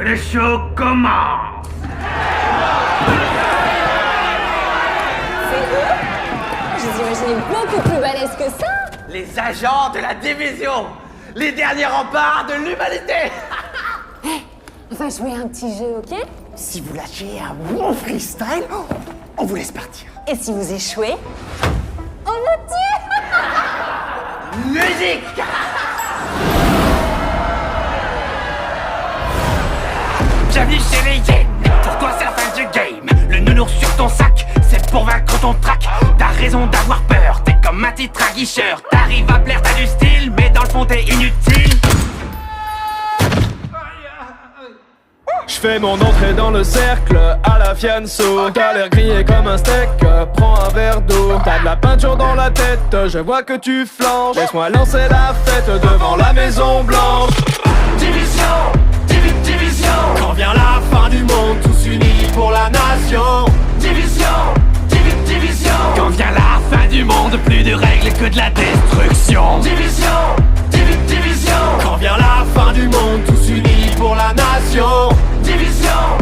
le show commence. C'est eux? Je les imaginais beaucoup plus balèzes que ça. Les agents de la division, les derniers remparts de l'humanité. On va jouer un petit jeu, ok? Si vous lâchez un bon freestyle, on vous laisse partir. Et si vous échouez, on vous tue. Musique. Bienvenue chez les Yens. Pour toi c'est la fin du game. Le nounours sur ton sac, c'est pour vaincre ton trac. T'as raison d'avoir peur, t'es comme un titre aguicheur. T'arrives à plaire, t'as du style, mais dans le fond t'es inutile. J'fais mon entrée dans le cercle à la fianso. T'as l'air grillé comme un steak, prends un verre d'eau. T'as de la peinture dans la tête, je vois que tu flanches. Laisse-moi lancer la fête devant la Maison Blanche. Division, division. Quand vient la fin du monde, tous unis pour la nation. Division, division. Quand vient la fin du monde, plus de règles que de la destruction. Division, division. Quand vient la fin du monde, tous unis pour la nation. Division,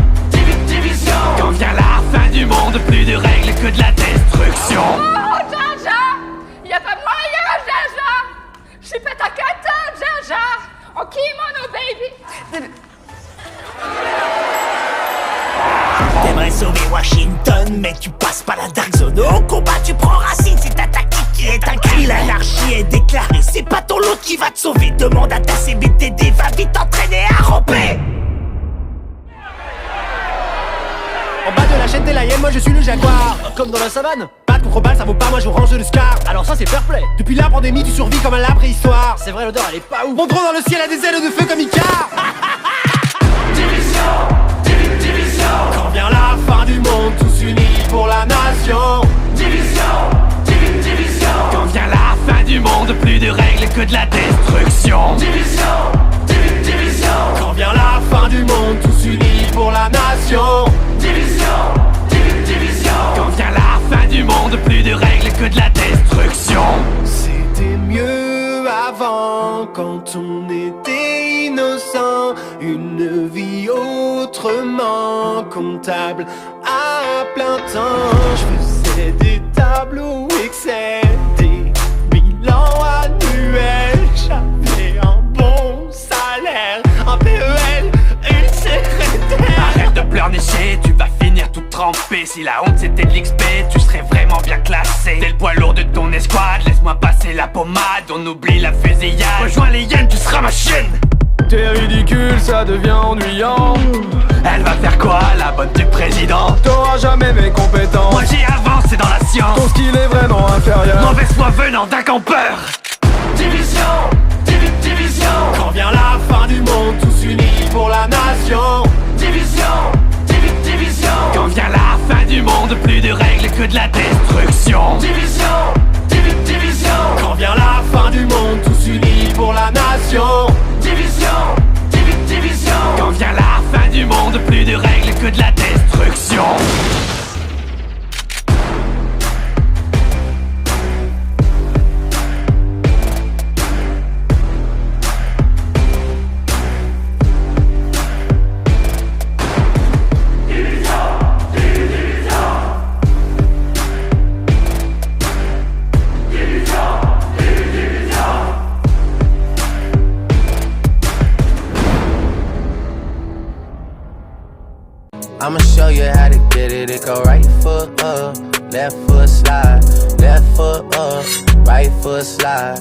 division. Quand vient la fin du monde, plus de règles que de la destruction. Oh, Jaja! Y'a pas moyen, Jaja! J'suis pas ta cata, Jaja! En kimono, baby! T'aimerais sauver Washington, mais tu passes pas la Dark Zone. Au combat, tu prends racine, c'est ta tactique qui est un cri. L'anarchie est déclarée, c'est pas ton lot qui va te sauver. Demande à ta CBTD, va vite t'entraîner à ramper. En bas de la chaîne des Lions, moi je suis le jaguar. Comme dans la savane, pas de contre-balle, ça vaut pas, moi je range le scar. Alors ça c'est fair play. Depuis la pandémie, tu survis comme à la préhistoire. C'est vrai, l'odeur elle est pas ouf. Mon drone dans le ciel a des ailes de feu comme Icar. Division, division. Quand vient la fin du monde, tous unis pour la nation. Division, division. Quand vient la fin du monde, plus de règles que de la destruction. Division, division. Quand vient la fin du monde, tous unis pour la nation. Division, division. Quand vient la fin du monde, plus de règles que de la destruction. C'était mieux avant, quand on était innocent. Une vie autrement comptable à plein temps. Je faisais des tableaux Excel, des bilans annuels. J'avais un bon salaire, un PEL, une secrétaire. Arrête de pleurnicher, tu vas finir tout trempé. Si la honte c'était de l'XP, tu serais vraiment bien classé. T'es le poids lourd de ton escouade, laisse-moi passer la pommade. On oublie la fusillade, rejoins les hyènes, tu seras ma chienne. T'es ridicule, ça devient ennuyant. Elle va faire quoi, la bonne du président? T'auras jamais mes compétences. Moi j'ai avancé dans la science. Ton skill est vraiment inférieur. Mauvaise foi venant d'un campeur. Division, division. Quand vient la fin du monde, tous unis pour la nation. Division, division. Quand vient la fin du monde, plus de règles que de la destruction. Division, division. Quand vient la fin du monde, tous unis pour la nation. Division, division. Quand vient la fin du monde, plus de règles que de la destruction. I'ma show you how to get it. It go right foot up, left foot slide, left foot up, right foot slide.